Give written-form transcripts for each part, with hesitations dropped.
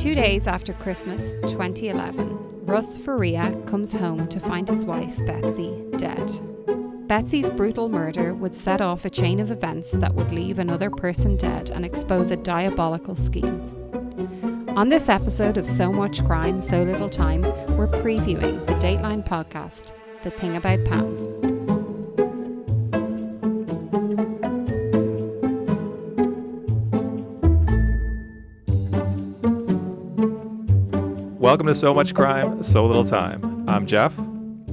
2 days after Christmas 2011, Russ Faria comes home to find his wife, Betsy, dead. Betsy's brutal murder would set off a chain of events that would leave another person dead and expose a diabolical scheme. On this episode of So Much Crime, So Little Time, we're previewing the Dateline podcast, The Thing About Pam. Welcome to So Much Crime, So Little Time. I'm Jeff.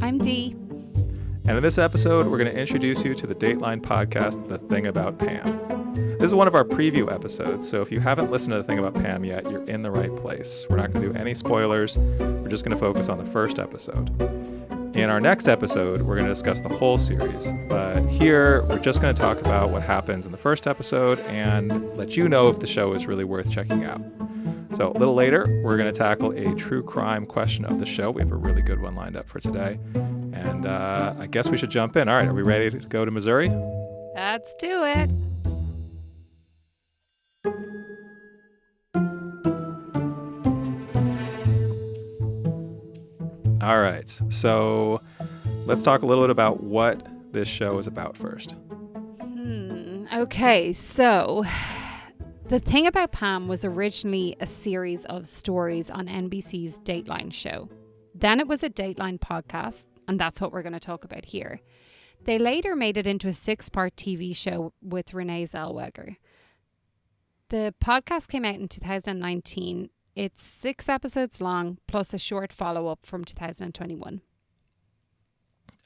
I'm Dee. And in this episode, we're going to introduce you to the Dateline podcast, The Thing About Pam. This is one of our preview episodes, so if you haven't listened to The Thing About Pam yet, you're in the right place. We're not going to do any spoilers. We're just going to focus on the first episode. In our next episode, we're going to discuss the whole series. But here, we're just going to talk about what happens in the first episode and let you know if the show is really worth checking out. So a little later, we're going to tackle a true crime question of the show. We have a really good one lined up for today. And I guess we should jump in. All right, are we ready to go to Missouri? Let's do it. All right, so let's talk a little bit about what this show is about first. Okay, so The Thing About Pam was originally a series of stories on NBC's Dateline show. Then it was a Dateline podcast, and that's what we're going to talk about here. They later made it into a 6-part TV show with Renee Zellweger. The podcast came out in 2019. It's 6 episodes long, plus a short follow-up from 2021.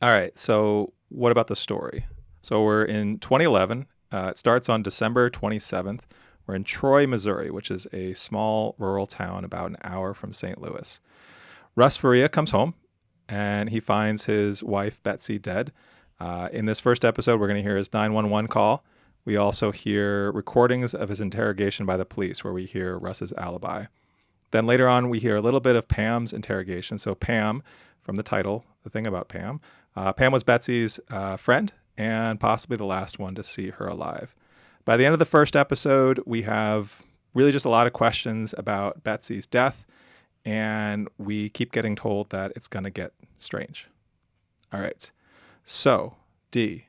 All right, so what about the story? So we're in 2011. It starts on December 27th. We're in Troy, Missouri, which is a small rural town about an hour from St. Louis. Russ Faria comes home, and he finds his wife, Betsy, dead. In this first episode, we're going to hear his 911 call. We also hear recordings of his interrogation by the police, where we hear Russ's alibi. Then later on, we hear a little bit of Pam's interrogation. So Pam, from the title, The Thing About Pam, Pam was Betsy's friend and possibly the last one to see her alive. By the end of the first episode, we have really just a lot of questions about Betsy's death, and we keep getting told that it's going to get strange. All right. So, Dee,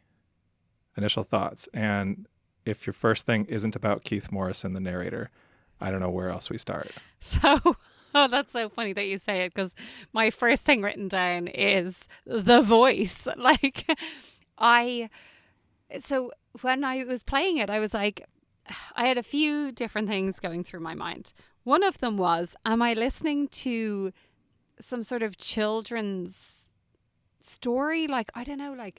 initial thoughts. And if your first thing isn't about Keith Morrison, the narrator, I don't know where else we start. So, that's so funny that you say it, because my first thing written down is the voice. So when I was playing it, I was like, I had a few different things going through my mind. One of them was, am I listening to some sort of children's story? I don't know, I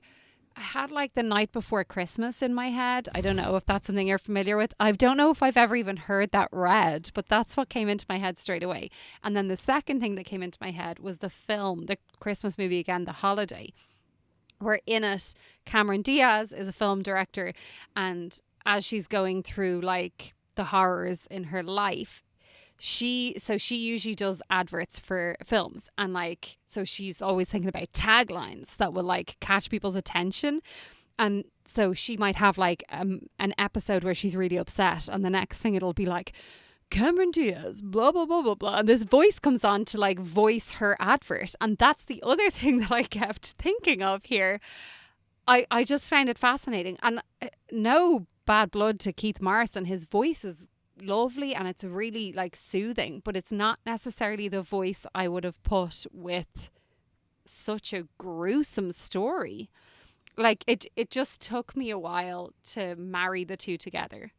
had The Night Before Christmas in my head. I don't know if that's something you're familiar with. I don't know if I've ever even heard that read, but that's what came into my head straight away. And then the second thing that came into my head was the film, the Christmas movie again, The Holiday, where in it, Cameron Diaz is a film director, and as she's going through the horrors in her life, she usually does adverts for films, and so she's always thinking about taglines that will catch people's attention. And so she might have an episode where she's really upset, and the next thing it'll be Cameron Diaz, blah, blah, blah, blah, blah. And this voice comes on to voice her advert. And that's the other thing that I kept thinking of here. I just found it fascinating. And no bad blood to Keith Morrison. His voice is lovely and it's really soothing, but it's not necessarily the voice I would have put with such a gruesome story. It just took me a while to marry the two together.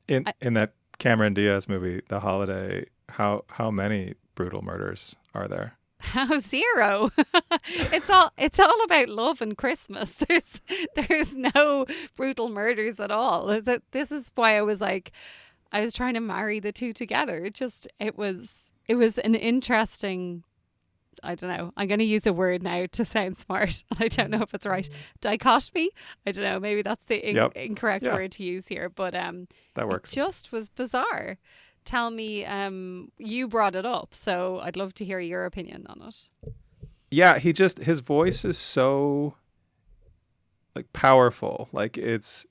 In that Cameron Diaz movie, The Holiday, how many brutal murders are there? Zero. It's all about love and Christmas. There's no brutal murders at all. This is why I was trying to marry the two together. It was an interesting, I don't know, I'm going to use a word now to sound smart, and I don't know if it's right. Dichotomy? I don't know, maybe that's the incorrect word to use here, but that works. It just was bizarre. Tell me, you brought it up, so I'd love to hear your opinion on it. Yeah, his voice is so powerful. It's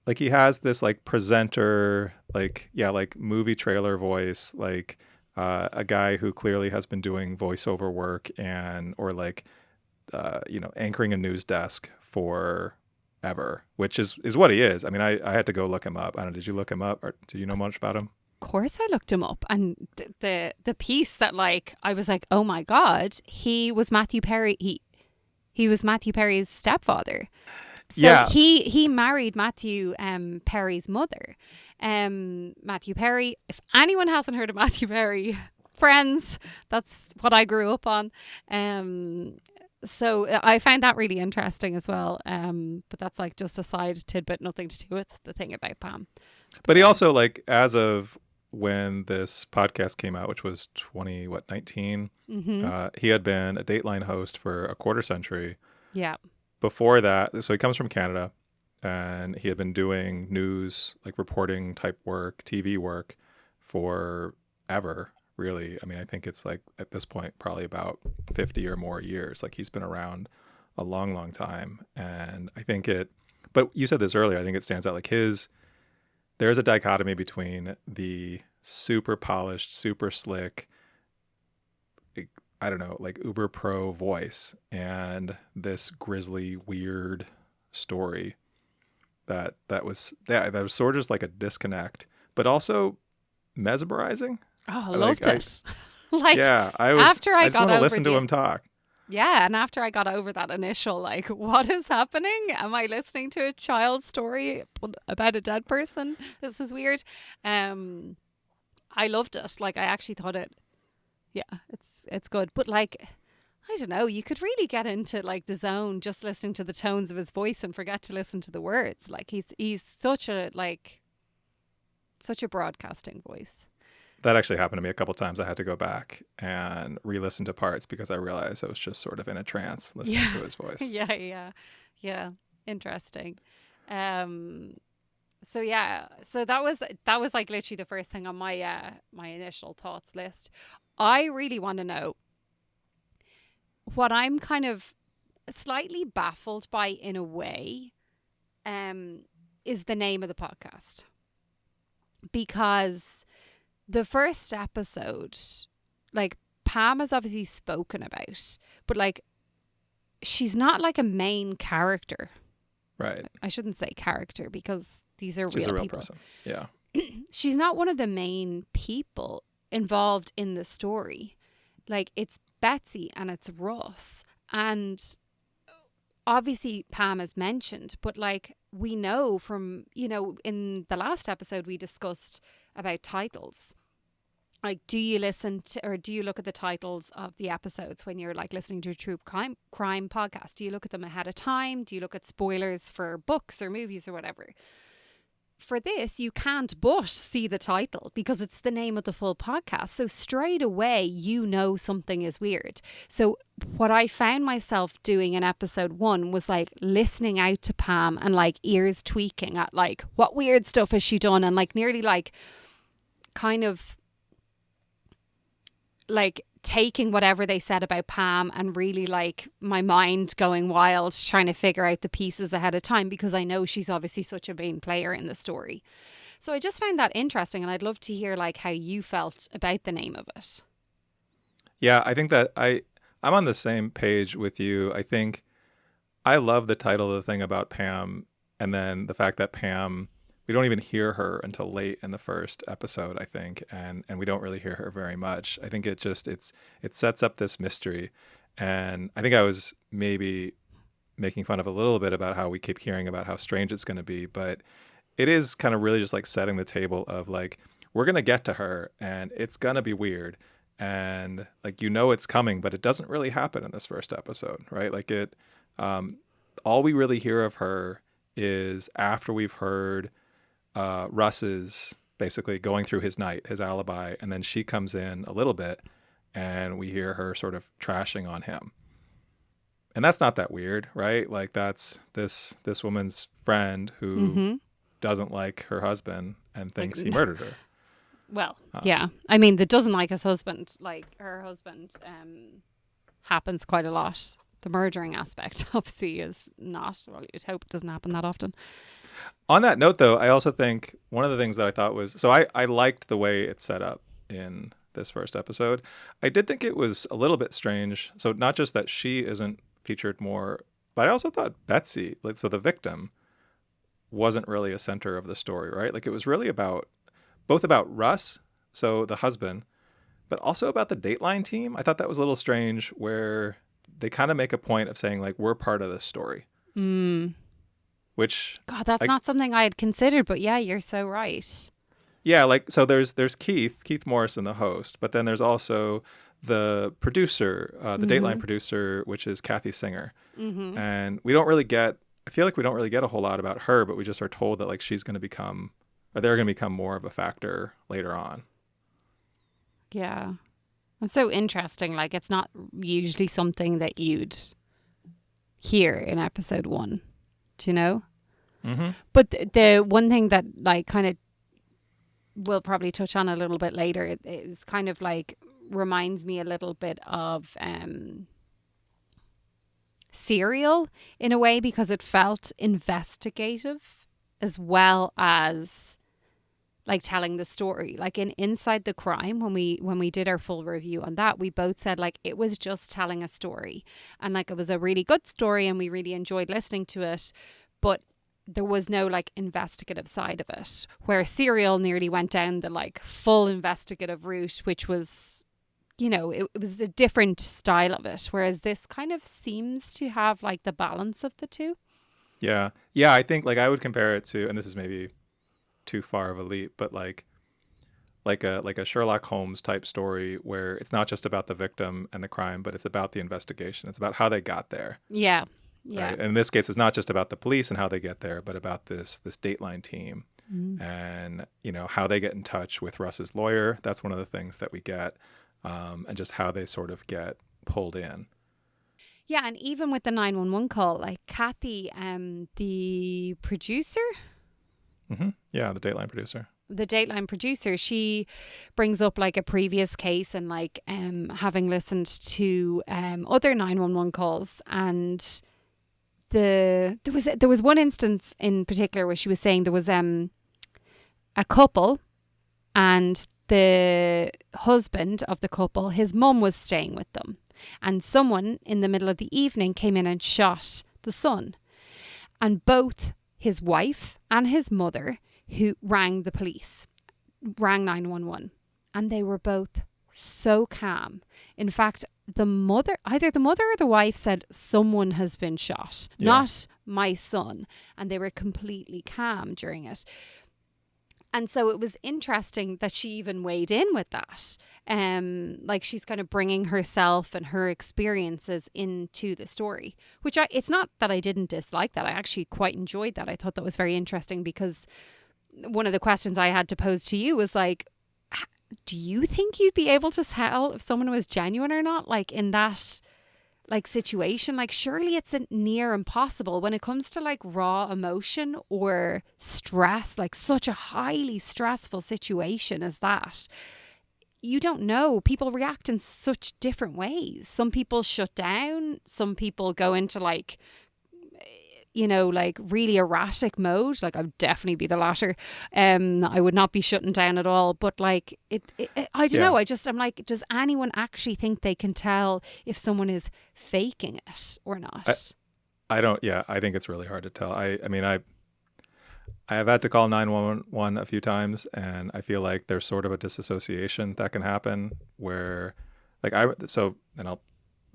like he has this like presenter, like, yeah, like movie trailer voice, like a guy who clearly has been doing voiceover work or like, anchoring a news desk forever, which is what he is. I mean, I had to go look him up. I don't know, did you look him up or do you know much about him? Of course I looked him up, and the piece that like I was like, oh my God, he was Matthew Perry. He was Matthew Perry's stepfather. So Yeah. he married Matthew Perry's mother. Matthew Perry, if anyone hasn't heard of Matthew Perry, Friends, that's what I grew up on. So I find that really interesting as well. But that's like just a side tidbit, nothing to do with the thing about Pam. But he also, like, as of when this podcast came out, which was 19, he had been a Dateline host for a quarter century. Yeah. Before that, so he comes from Canada, and he had been doing news, like reporting type work, TV work forever, really. I mean, I think it's like at this point probably about 50 or more years. Like he's been around a long, long time. And I think but you said this earlier, I think it stands out like there's a dichotomy between the super polished, super slick, I don't know, like uber pro voice and this grisly, weird story that was sort of just like a disconnect, but also mesmerizing. Oh, I loved it. Like, yeah, I just want to listen to him talk. Yeah, and after I got over that initial, like, what is happening? Am I listening to a child's story about a dead person? This is weird. I loved it. Like, I actually thought it's good. But like, I don't know, you could really get into like the zone just listening to the tones of his voice and forget to listen to the words. Like he's such a broadcasting voice. That actually happened to me a couple times. I had to go back and re-listen to parts because I realized I was just sort of in a trance listening to his voice. Yeah. Interesting. So that was like literally the first thing on my my initial thoughts list. I really want to know what I'm kind of slightly baffled by in a way, is the name of the podcast. Because the first episode, like, Pam is obviously spoken about, but like, she's not like a main character. Right. I shouldn't say character because these are She's real a real people. person. Yeah. She's not one of the main people involved in the story. Like, it's Betsy and it's Russ. And obviously Pam is mentioned, but like, we know from, in the last episode we discussed about titles. Like, do you listen to, or do you look at the titles of the episodes when you're like listening to a true crime podcast? Do you look at them ahead of time? Do you look at spoilers for books or movies or whatever? For this, you can't but see the title because it's the name of the full podcast. So straight away, something is weird. So what I found myself doing in episode 1 was like listening out to Pam and like ears tweaking at like, what weird stuff has she done? And like nearly like kind of like taking whatever they said about Pam and really like my mind going wild trying to figure out the pieces ahead of time because I know she's obviously such a main player in the story. So I just found that interesting and I'd love to hear like how you felt about the name of it. Yeah, I think that I'm on the same page with you. I think I love the title of the thing about Pam, and then the fact that Pam, we don't even hear her until late in the first episode, I think, and we don't really hear her very much. I think it sets up this mystery, and I think I was maybe making fun of a little bit about how we keep hearing about how strange it's going to be, but it is kind of really just like setting the table of like, we're going to get to her and it's going to be weird, and like, it's coming, but it doesn't really happen in this first episode, right? Like all we really hear of her is after we've heard Russ is basically going through his night, his alibi, and then she comes in a little bit and we hear her sort of trashing on him. And that's not that weird, right? Like, that's this woman's friend who doesn't like her husband and thinks he murdered her. Well, yeah. I mean, that doesn't like his husband. Like, her husband happens quite a lot. The murdering aspect obviously is not. Well, you'd hope it doesn't happen that often. On that note, though, I also think one of the things that I thought was, so I liked the way it's set up in this first episode. I did think it was a little bit strange. So not just that she isn't featured more, but I also thought Betsy, like, so the victim, wasn't really a center of the story, right? Like it was really both about Russ, so the husband, but also about the Dateline team. I thought that was a little strange where they kind of make a point of saying like, we're part of this story. Which God, that's not something I had considered, but yeah, you're so right. Yeah, like so there's Keith Morrison, the host, but then there's also the producer, the Dateline producer, which is Kathy Singer. And we don't really get, I feel like we don't really get a whole lot about her, but we just are told that like she's going to become, or they're going to become more of a factor later on. Yeah. It's so interesting. Like it's not usually something that you'd hear in episode 1, do you know? But the one thing that like kind of we'll probably touch on a little bit later, it is kind of like reminds me a little bit of Serial in a way, because it felt investigative as well as like telling the story. Like in Inside the Crime, when we did our full review on that, we both said like it was just telling a story, and like it was a really good story and we really enjoyed listening to it, but there was no like investigative side of it, where Serial nearly went down the like full investigative route, which was, you know, it was a different style of it, whereas this kind of seems to have like the balance of the two. Yeah, I think like I would compare it to, and this is maybe too far of a leap, but like a Sherlock Holmes type story where it's not just about the victim and the crime, but it's about the investigation. It's about how they got there. Yeah. Right? And in this case, it's not just about the police and how they get there, but about this Dateline team and, you know, how they get in touch with Russ's lawyer. That's one of the things that we get, and just how they sort of get pulled in. Yeah, and even with the 911 call, like Kathy, the producer? Yeah, the Dateline producer. The Dateline producer, she brings up like a previous case and like having listened to other 911 calls, and there was one instance in particular where she was saying there was a couple, and the husband of the couple, his mum was staying with them, and someone in the middle of the evening came in and shot the son, and both his wife and his mother, who rang the police, rang 911, and they were both so calm. In fact, either the mother or the wife said someone has been shot, not my son, and they were completely calm during it. And so it was interesting that she even weighed in with that. Like she's kind of bringing herself and her experiences into the story, which it's not that I didn't dislike that. I actually quite enjoyed that. I thought that was very interesting, because one of the questions I had to pose to you was like, do you think you'd be able to tell if someone was genuine or not? Like in that like situation, like surely it's a near impossible when it comes to like raw emotion or stress, like such a highly stressful situation as that. You don't know. People react in such different ways. Some people shut down. Some people go into like, you know, like really erratic mode. Like I'd definitely be the latter. I would not be shutting down at all. But like I don't know. I'm like, does anyone actually think they can tell if someone is faking it or not? I don't. Yeah, I think it's really hard to tell. I mean, I have had to call 911 a few times, and I feel like there's sort of a disassociation that can happen where, like,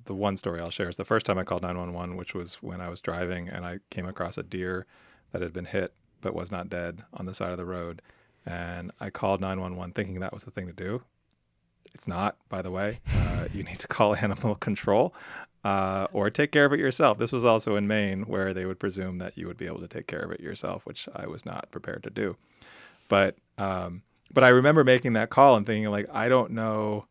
the one story I'll share is the first time I called 911, which was when I was driving and I came across a deer that had been hit but was not dead on the side of the road. And I called 911 thinking that was the thing to do. It's not, by the way. You need to call animal control or take care of it yourself. This was also in Maine, where they would presume that you would be able to take care of it yourself, which I was not prepared to do. But I remember making that call and thinking, like, I don't know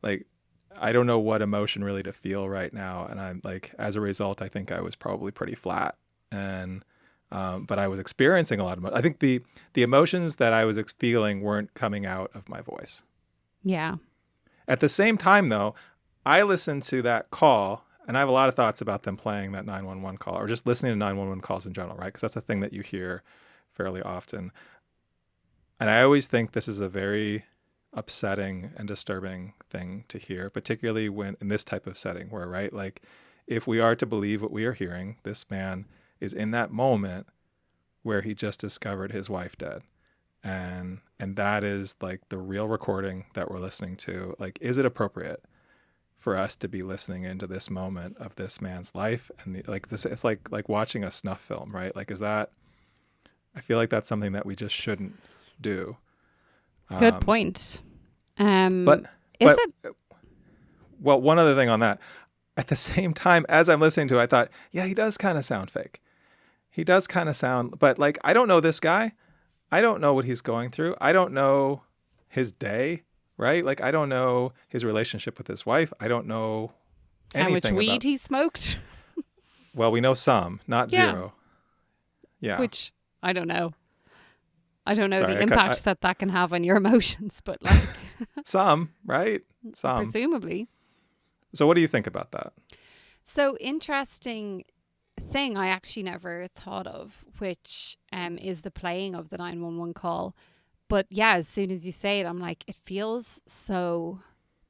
what emotion really to feel right now. And I'm like, as a result, I think I was probably pretty flat. And, but I was experiencing a lot of, I think the emotions that I was feeling weren't coming out of my voice. Yeah. At the same time though, I listened to that call And I have a lot of thoughts about them playing that 911 call or just listening to 911 calls in general, right? Because that's a thing that you hear fairly often. And I always think this is a very upsetting and disturbing thing to hear, particularly when in this type of setting where, right, like if we are to believe what we are hearing, this man is in that moment where he just discovered his wife dead. And that is like the real recording that we're listening to. Like, is it appropriate for us to be listening into this moment of this man's life? And like this, it's like watching a snuff film, right? Like, is that, I feel like that's something that we just shouldn't do. Good point. But is it? Well, one other thing on that. At the same time, as I'm listening to it, I thought, yeah, he does kind of sound fake. He does kind of sound, but like, I don't know this guy. I don't know what he's going through. I don't know his day, right? Like, I don't know his relationship with his wife. I don't know anything How much weed he smoked. Well, we know some, not zero. Yeah. Which, I don't know. I don't know the impact that can have on your emotions, but like... Some, right? Some. Presumably. So what do you think about that? So interesting thing I actually never thought of, which is the playing of the 911 call. But yeah, as soon as you say it, I'm like, it feels so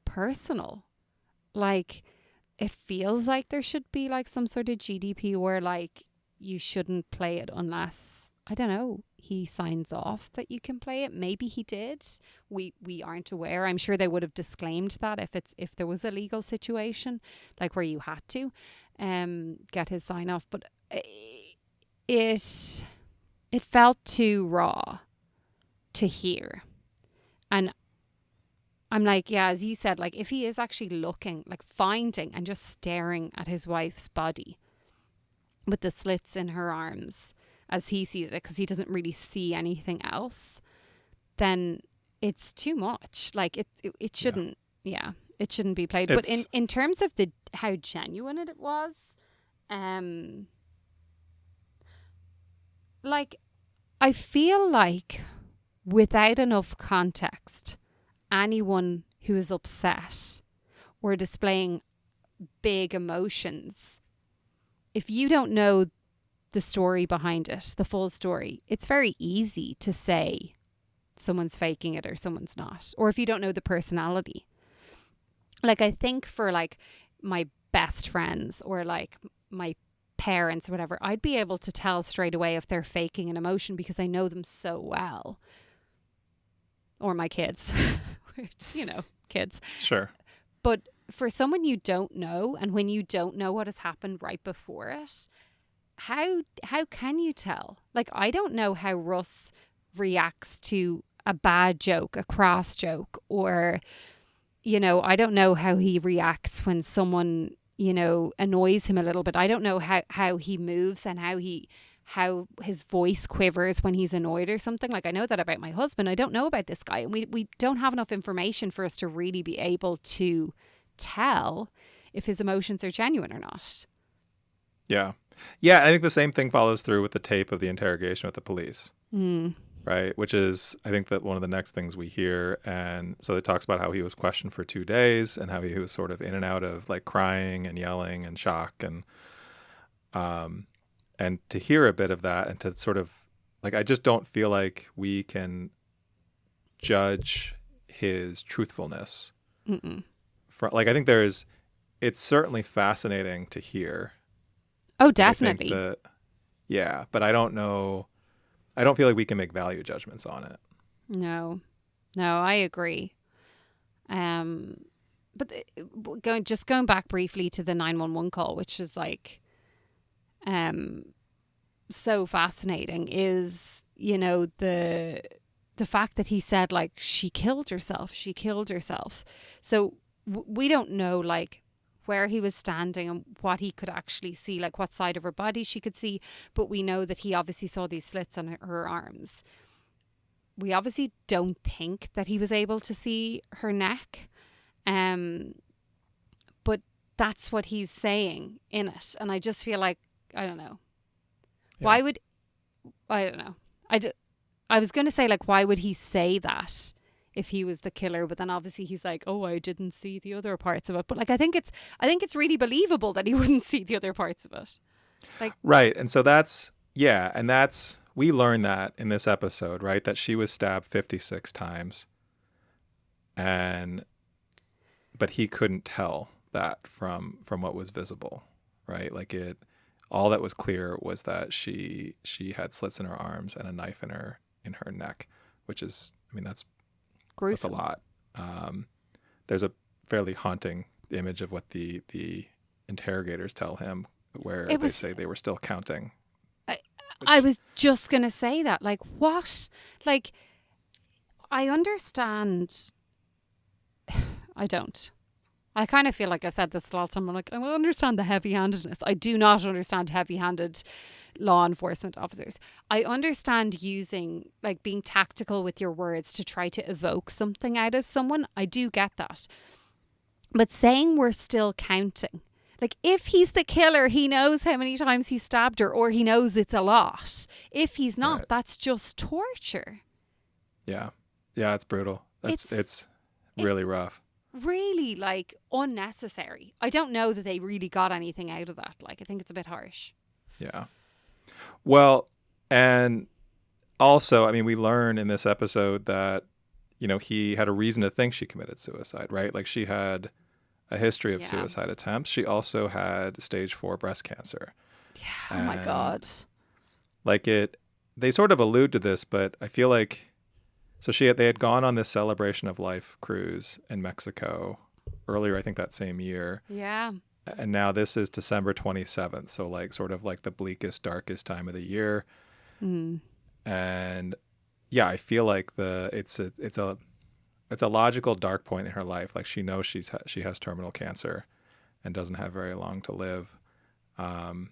personal. Like, it feels like there should be like some sort of GDP where like you shouldn't play it unless, I don't know, he signs off that you can play it. Maybe he did. We aren't aware. I'm sure they would have disclaimed that if there was a legal situation like where you had to get his sign off. But it felt too raw to hear. And I'm like, yeah, as you said, like if he is actually looking, like finding and just staring at his wife's body with the slits in her arms as he sees it, because he doesn't really see anything else, then it's too much. Like it shouldn't, it shouldn't be played. But in terms of how genuine it was, like I feel like without enough context, anyone who is upset or displaying big emotions, if you don't know the story behind it, the full story, it's very easy to say someone's faking it or someone's not. Or if you don't know the personality. Like I think for like my best friends or like my parents or whatever, I'd be able to tell straight away if they're faking an emotion because I know them so well. Or my kids, which, kids. Sure. But for someone you don't know, and when you don't know what has happened right before it, how can you tell? Like, I don't know how Russ reacts to a bad joke, a crass joke, or, I don't know how he reacts when someone, annoys him a little bit. I don't know how he moves and how his voice quivers when he's annoyed or something. Like, I know that about my husband. I don't know about this guy. And we don't have enough information for us to really be able to tell if his emotions are genuine or not. Yeah. Yeah, I think the same thing follows through with the tape of the interrogation with the police, right? Which is, I think that one of the next things we hear. And so it talks about how he was questioned for 2 days and how he was sort of in and out of like crying and yelling and shock. And to hear a bit of that and to sort of like, I just don't feel like we can judge his truthfulness. Like, I think it's certainly fascinating to hear. Oh, definitely. But I don't know. I don't feel like we can make value judgments on it. No, I agree. But going back briefly to the 911 call, which is like, so fascinating, is the fact that he said like she killed herself. So we don't know like where he was standing and what he could actually see, like what side of her body she could see. But we know that he obviously saw these slits on her arms. We obviously don't think that he was able to see her neck. But that's what he's saying in it. And I just feel like, I don't know. Yeah. I don't know. I was going to say, like, why would he say that if he was the killer, but then obviously he's like, oh, I didn't see the other parts of it. But like, I think it's really believable that he wouldn't see the other parts of it. Like, right. And so we learned that in this episode, right? That she was stabbed 56 times. But he couldn't tell that from what was visible, right? Like all that was clear was that she had slits in her arms and a knife in her neck, which is, I mean, that's gruesome. That's a lot. There's a fairly haunting image of what the interrogators tell him, where they say they were still counting. I was just gonna say that. Like, what? Like, I understand. I don't. I kind of feel like I said this the last time. I'm like, I understand the heavy-handedness. I do not understand heavy-handed law enforcement officers. I understand using, like, being tactical with your words to try to evoke something out of someone. I do get that. But saying we're still counting, like, if he's the killer, he knows how many times he stabbed her, or he knows it's a lot. If he's not, right. That's just torture. Yeah. Yeah, it's brutal. It's really rough. Really, like, unnecessary. I don't know that they really got anything out of that. Like, I think it's a bit harsh. Yeah. Well, and also, I mean, we learn in this episode that, you know, he had a reason to think she committed suicide, right? Like, she had a history of suicide attempts. She also had stage 4 breast cancer. Yeah. Oh my God. Like, they sort of allude to this, but I feel like, so they had gone on this Celebration of Life cruise in Mexico earlier, I think that same year. Yeah. And now this is December 27th. So like sort of like the bleakest, darkest time of the year. Mm. And yeah, I feel like it's a logical dark point in her life. Like she knows she has terminal cancer and doesn't have very long to live. But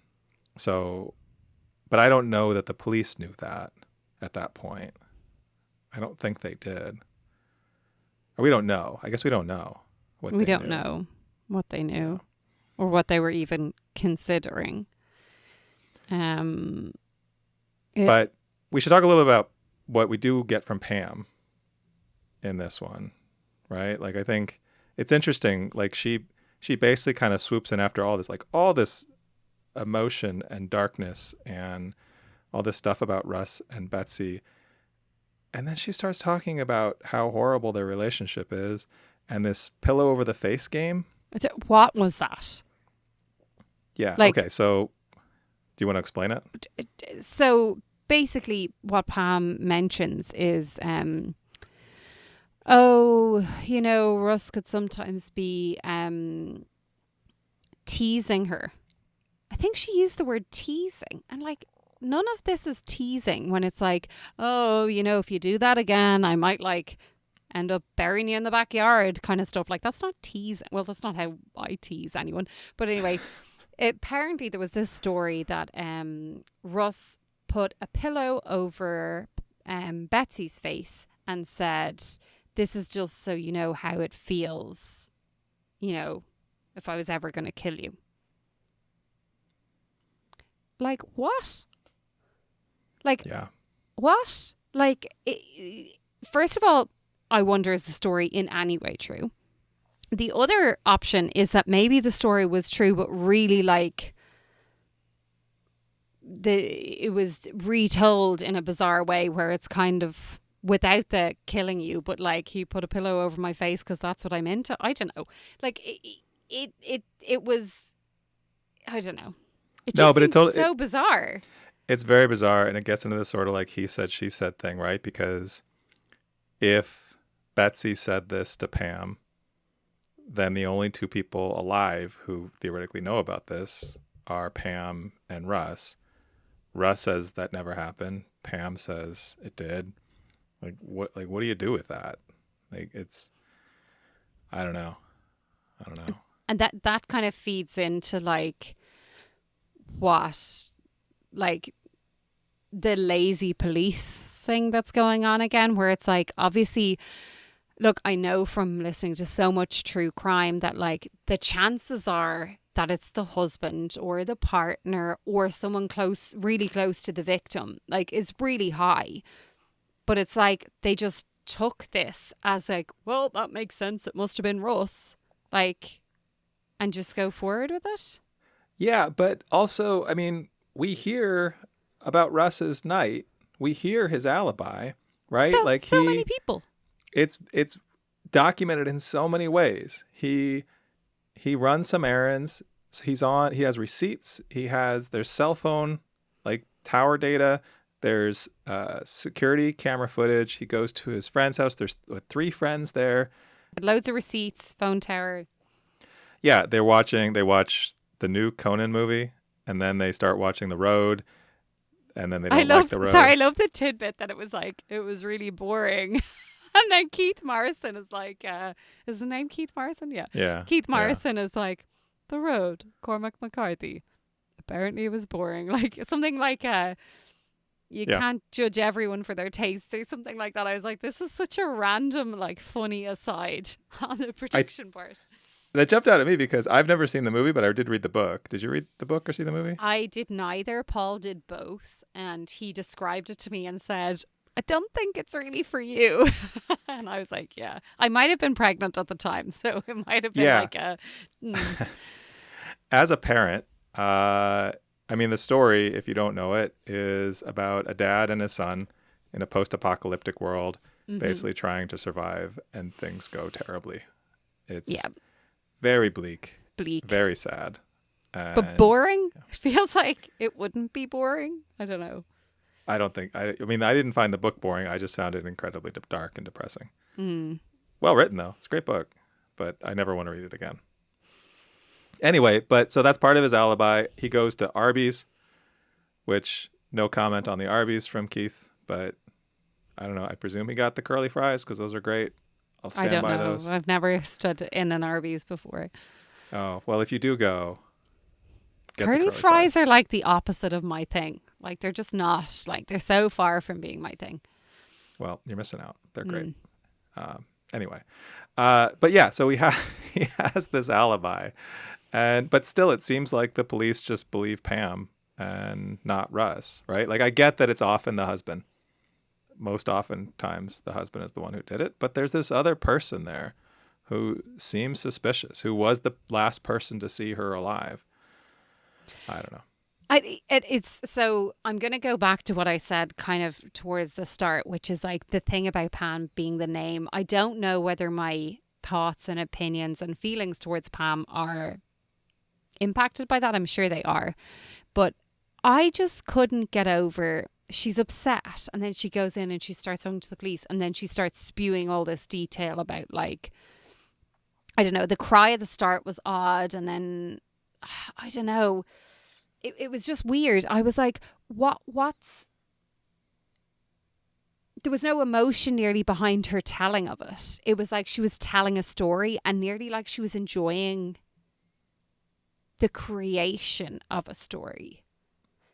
I don't know that the police knew that at that point. I don't think they did. Or we don't know. I guess we don't know what they knew. We don't know what they knew or what they were even considering. But we should talk a little bit about what we do get from Pam in this one, right? Like, I think it's interesting. Like, she basically kind of swoops in after all this emotion and darkness and all this stuff about Russ and Betsy. And then she starts talking about how horrible their relationship is and this pillow over the face game. What was that? Yeah. Like, okay. So do you want to explain it? So basically what Pam mentions is, Russ could sometimes be teasing her. I think she used the word teasing. And like, none of this is teasing when it's like, oh, if you do that again, I might like end up burying you in the backyard kind of stuff. Like, that's not teasing. Well, that's not how I tease anyone. But anyway, apparently there was this story that Russ put a pillow over Betsy's face and said, this is just so you know how it feels, if I was ever going to kill you. Like, what? Like, yeah. What? Like, first of all, I wonder, is the story in any way true? The other option is that maybe the story was true, but really like it was retold in a bizarre way where it's kind of without the killing you, but like he put a pillow over my face because that's what I'm into. I don't know. Like it was, I don't know. It just seems so bizarre. It's very bizarre, and it gets into this sort of like he said, she said thing, right? Because if Betsy said this to Pam, then the only two people alive who theoretically know about this are Pam and Russ. Russ says that never happened. Pam says it did. Like what do you do with that? Like, it's, I don't know. And that kind of feeds into like what, like the lazy police thing that's going on again, where it's like, obviously, look, I know from listening to so much true crime that like the chances are that it's the husband or the partner or someone close, really close to the victim, like, is really high. But it's like they just took this as like, well, that makes sense. It must have been Russ. Like, and just go forward with it. Yeah, but also, I mean, we hear about Russ's night. We hear his alibi, right? Like So many people. It's documented in so many ways. He runs some errands. He has receipts. There's cell phone, like tower data. There's security camera footage. He goes to his friend's house. There's 3 friends there. Loads of receipts, phone tower. Yeah, they watch the new Conan movie, and then they start watching The Road, and then they don't like The Road. Sorry, I love the tidbit that it was really boring. And then Keith Morrison is like, is the name Keith Morrison? Yeah. Yeah. Keith Morrison is like, The Road, Cormac McCarthy. Apparently it was boring. Like something like you can't judge everyone for their tastes or something like that. I was like, this is such a random, like funny aside on the production part. That jumped out at me because I've never seen the movie, but I did read the book. Did you read the book or see the movie? I did neither. Paul did both. And he described it to me and said, I don't think it's really for you. And I was like, yeah. I might have been pregnant at the time, so it might have been like a... As a parent, I mean, the story, if you don't know it, is about a dad and his son in a post-apocalyptic world, basically trying to survive, and things go terribly. It's very bleak, very sad. But boring? Yeah. It feels like it wouldn't be boring. I don't know. I don't think, I mean, I didn't find the book boring. I just found it incredibly dark and depressing. Well written, though. It's a great book, but I never want to read it again. Anyway, so that's part of his alibi. He goes to Arby's, which no comment on the Arby's from Keith, but I don't know. I presume he got the curly fries because those are great. I'll stand by those. I've never stood in an Arby's before. Oh, well, if you do go, get curly the fries are like the opposite of my thing. Like they're just not. Like they're so far from being my thing. Well, you're missing out. They're great. Anyway, but yeah, so he has this alibi, but still, it seems like the police just believe Pam and not Russ, right? Like I get that it's often the husband. Most oftentimes, the husband is the one who did it, but there's this other person there who seems suspicious, who was the last person to see her alive. I don't know. It's so I'm going to go back to what I said kind of towards the start, which is like the thing about Pam being the name. I don't know whether my thoughts and opinions and feelings towards Pam are impacted by that. I'm sure they are. But I just couldn't get over, she's upset and then she goes in and she starts talking to the police and then she starts spewing all this detail about like, I don't know, the cry at the start was odd and then, I don't know, it was just weird. I was like, what's... There was no emotion nearly behind her telling of it. It was like she was telling a story and nearly like she was enjoying the creation of a story.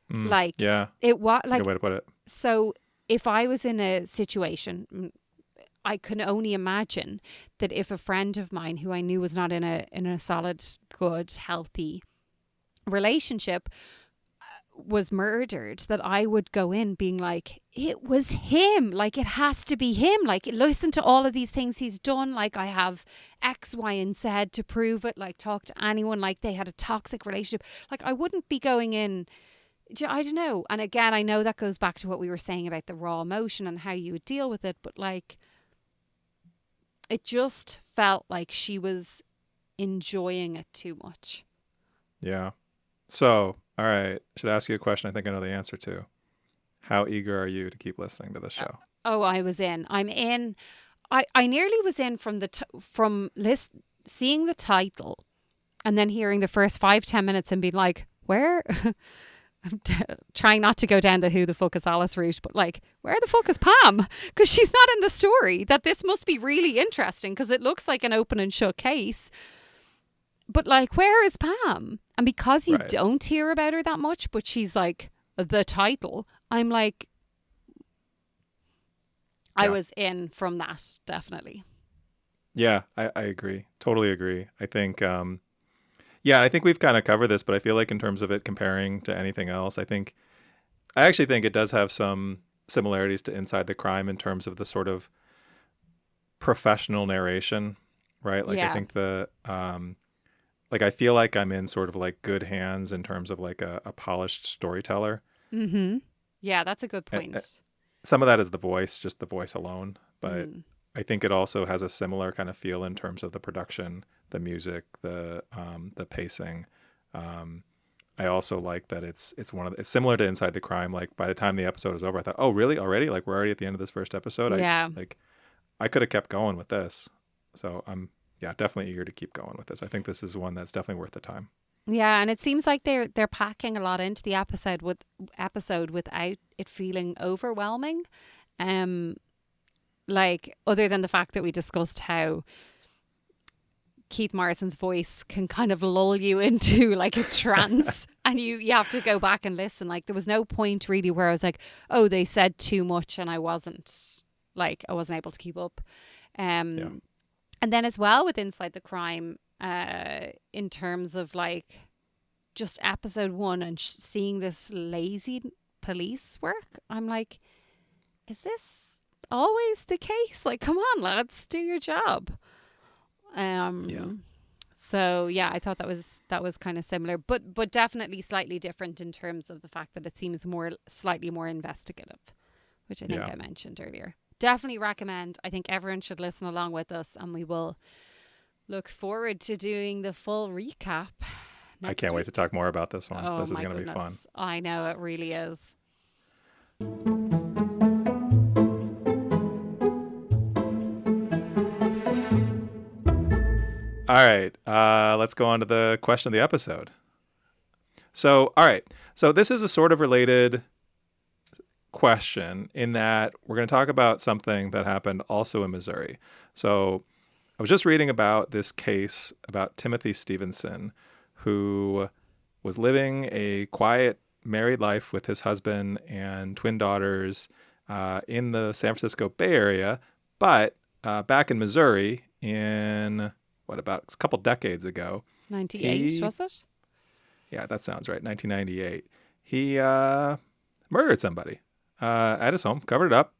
Like, yeah, it was that's like, a good way to put it. So if I was in a situation, I can only imagine that if a friend of mine who I knew was not in a solid, good, healthy relationship was murdered, that I would go in being like, it was him, like it has to be him, like listen to all of these things he's done, like I have X, Y and Z to prove it, like talk to anyone, like they had a toxic relationship. Like I wouldn't be going in, I don't know. And again, I know that goes back to what we were saying about the raw emotion and how you would deal with it, but like it just felt like she was enjoying it too much. Yeah. So, all right. Should I ask you a question I think I know the answer to? How eager are you to keep listening to the show? Oh, I was in. I'm in. I nearly was in from seeing the title and then hearing the first 5-10 minutes and being like, where? I'm trying not to go down the who the fuck is Alice route, but like, where the fuck is Pam? Because she's not in the story. That this must be really interesting because it looks like an open and shut case. But like, where is Pam? And because you don't hear about her that much, but she's like the title, I'm like, I was in from that, definitely. Yeah, I agree. Totally agree. I think, I think we've kind of covered this, but I feel like in terms of it comparing to anything else, I actually think it does have some similarities to Inside the Crime in terms of the sort of professional narration, right? Like Yeah. I think like I feel like I'm in sort of like good hands in terms of like a polished storyteller. Mm-hmm. Yeah, that's a good A- point. Some of that is the voice, just the voice alone, but Mm. I think it also has a similar kind of feel in terms of the production, the music, the pacing. Um, I also like that it's similar to Inside the Crime. Like by the time the episode is over, I thought, oh really, already? Like we're already at the end of this first episode. Yeah. I could have kept going with this. So I'm definitely eager to keep going with this. I think this is one that's definitely worth the time. Yeah, and it seems like they're packing a lot into the episode without it feeling overwhelming. Like other than the fact that we discussed how Keith Morrison's voice can kind of lull you into like a trance and you have to go back and listen. Like there was no point really where I was like, oh, they said too much and I wasn't able to keep up. And then as well with Inside the Crime, in terms of like just episode 1 and seeing this lazy police work, I'm like, is this always the case? Like, come on, lads, do your job. So yeah, I thought that was kind of similar, but definitely slightly different in terms of the fact that it seems slightly more investigative, which I think I mentioned earlier. Definitely recommend. I think everyone should listen along with us, and we will look forward to doing the full recap. I can't wait to talk more about this one. Oh, this is my going to be goodness. fun. I know, it really is. All right, let's go on to the question of the episode. So, all right. So this is a sort of related question in that we're going to talk about something that happened also in Missouri. So I was just reading about this case about Timothy Stevenson, who was living a quiet married life with his husband and twin daughters in the San Francisco Bay Area, but back in Missouri in about a couple decades ago. 98, was it? Yeah, that sounds right. 1998. He murdered somebody at his home, covered it up,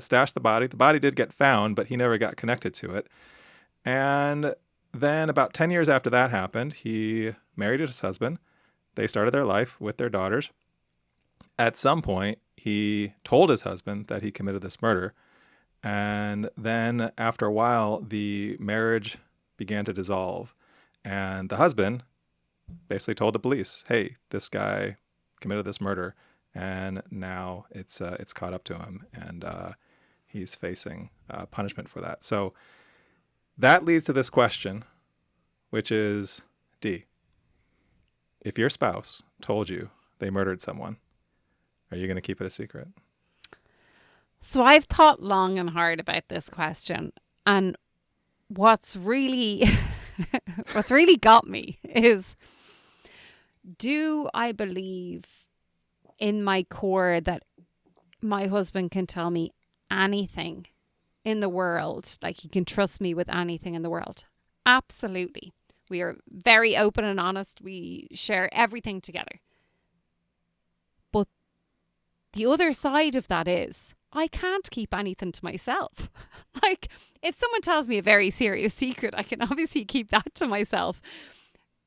stashed the body. The body did get found, but he never got connected to it. And then about 10 years after that happened, he married his husband. They started their life with their daughters. At some point, he told his husband that he committed this murder. And then after a while, the marriage began to dissolve. And the husband basically told the police, hey, this guy committed this murder. And now it's caught up to him. And he's facing punishment for that. So that leads to this question, which is, D, if your spouse told you they murdered someone, are you going to keep it a secret? So I've thought long and hard about this question, and what's really got me is, do I believe in my core that my husband can tell me anything in the world, like he can trust me with anything in the world? Absolutely. We are very open and honest. We share everything together. But the other side of that is, I can't keep anything to myself. Like, if someone tells me a very serious secret, I can obviously keep that to myself,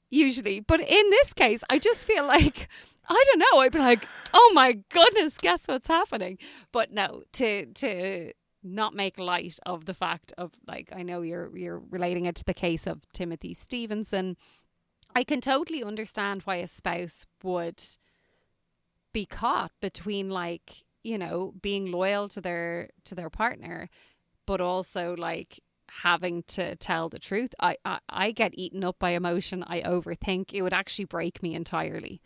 usually. But in this case, I just feel like, I don't know, I'd be like, oh my goodness, guess what's happening? But no, to not make light of the fact of, like, I know you're relating it to the case of Timothy Stevenson. I can totally understand why a spouse would be caught between, like, you know, being loyal to their partner, but also like having to tell the truth. I get eaten up by emotion. I overthink. It would actually break me entirely.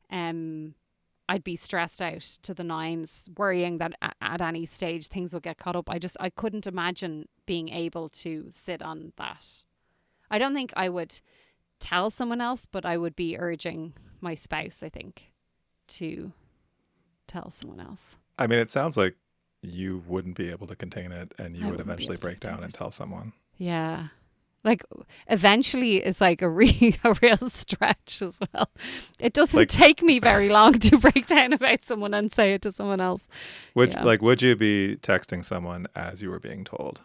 I'd be stressed out to the nines, worrying that at any stage things would get caught up. I couldn't imagine being able to sit on that. I don't think I would tell someone else, but I would be urging my spouse, I think, to tell someone else. I mean, it sounds like you wouldn't be able to contain it, and you would eventually break down and tell someone. Yeah. Like, eventually is like a real stretch as well. It doesn't take me very long to break down about someone and say it to someone else. Would you be texting someone as you were being told?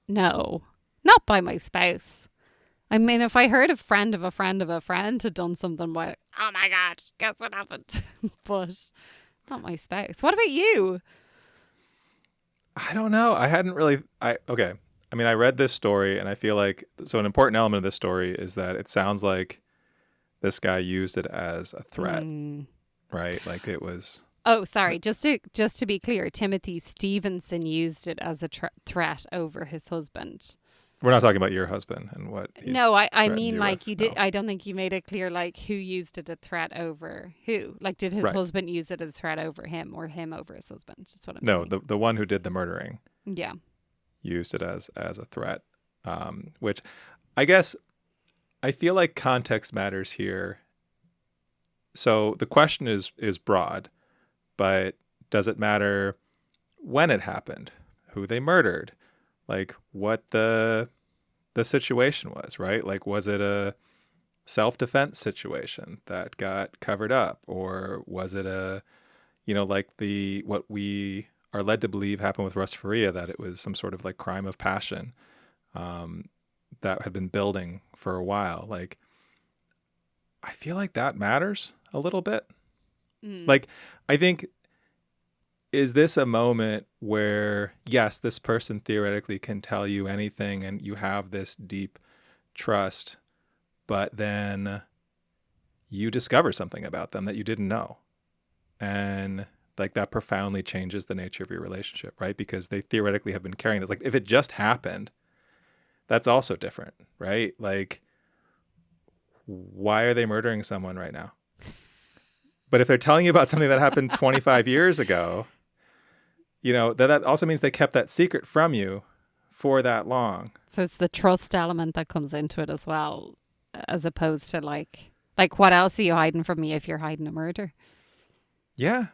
No, not by my spouse. I mean, if I heard a friend of a friend of a friend had done something, where, oh my God, guess what happened? But not my spouse. What about you? I don't know. I hadn't really. Okay. I mean, I read this story, and I feel like an important element of this story is that it sounds like this guy used it as a threat, right? Like it was. Oh, sorry. Just to be clear, Timothy Stevenson used it as a threat over his husband. We're not talking about your husband and what. No, I mean, like you did. No. I don't think you made it clear, like who used it a threat over who. Like, did his husband use it as a threat over him, or him over his husband? Just what I'm saying. No, the one who did the murdering. Yeah. Used it as a threat, which I guess I feel like context matters here. So the question is broad, but does it matter when it happened, who they murdered, like what the situation was, right? Like, was it a self-defense situation that got covered up, or was it a, like what we are led to believe happened with Russ Faria, that it was some sort of like crime of passion that had been building for a while. Like, I feel like that matters a little bit. Like, I think, is this a moment where, yes, this person theoretically can tell you anything and you have this deep trust, but then you discover something about them that you didn't know. And like that profoundly changes the nature of your relationship, right? Because they theoretically have been carrying this. Like, if it just happened, that's also different, right? Like, why are they murdering someone right now? But if they're telling you about something that happened 25 years ago, that also means they kept that secret from you for that long. So it's the trust element that comes into it as well, as opposed to like what else are you hiding from me if you're hiding a murder? Yeah.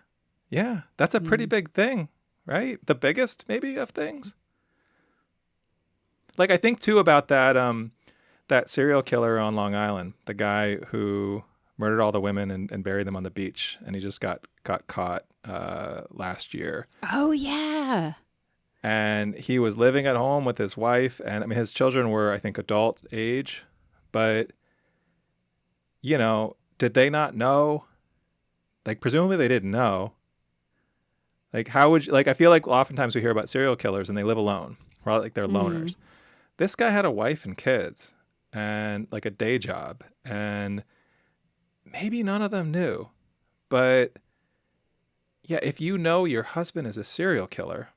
Yeah. That's a pretty big thing, right? The biggest maybe of things. Like, I think too about that serial killer on Long Island, the guy who murdered all the women and buried them on the beach, and he just got caught last year. Oh yeah. And he was living at home with his wife, and I mean his children were, I think, adult age, but did they not know? Like, presumably they didn't know. Like, how would you, like, I feel like oftentimes we hear about serial killers and they live alone, or like they're loners. This guy had a wife and kids and like a day job, and maybe none of them knew. But yeah, if you know your husband is a serial killer,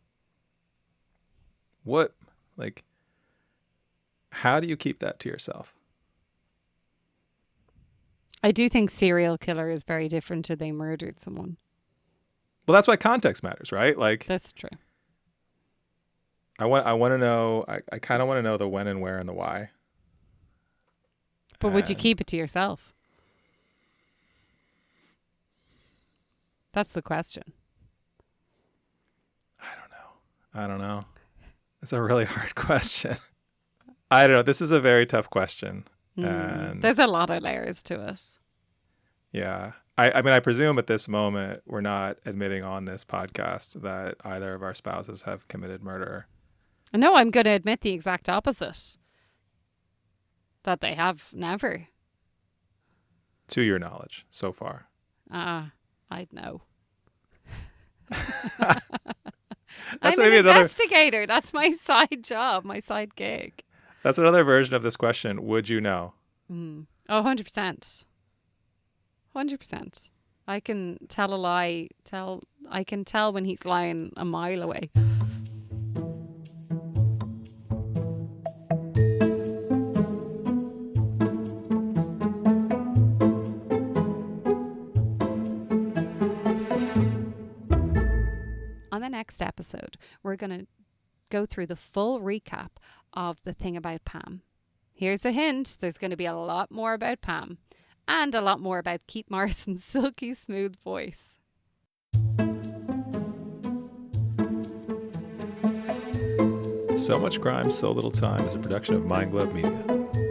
how do you keep that to yourself? I do think serial killer is very different to they murdered someone. Well, that's why context matters, right? Like, that's true. I want to know. I kind of want to know the when and where and the why. But would you keep it to yourself? That's the question. I don't know. It's a really hard question. I don't know. This is a very tough question. And there's a lot of layers to it. Yeah. I mean, I presume at this moment we're not admitting on this podcast that either of our spouses have committed murder. No, I'm going to admit the exact opposite. That they have never. To your knowledge, so far. I'd know. I'm an investigator. That's my side job, my side gig. That's another version of this question. Would you know? Oh, 100%. 100%. I can tell a lie. I can tell when he's lying a mile away. On the next episode, we're going to go through the full recap of The Thing About Pam. Here's a hint. There's going to be a lot more about Pam. And a lot more about Keith Morrison's silky smooth voice. So Much Crime, So Little Time is a production of Mind Glove Media.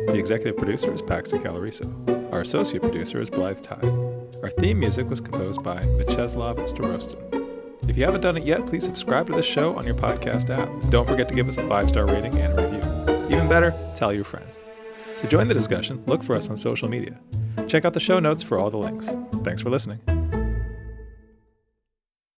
The executive producer is Paxi Caloriso. Our associate producer is Blythe Tide. Our theme music was composed by Vyacheslav Starostin. If you haven't done it yet, please subscribe to this show on your podcast app. Don't forget to give us a 5-star rating and a review. Even better, tell your friends. To join the discussion, look for us on social media. Check out the show notes for all the links. Thanks for listening.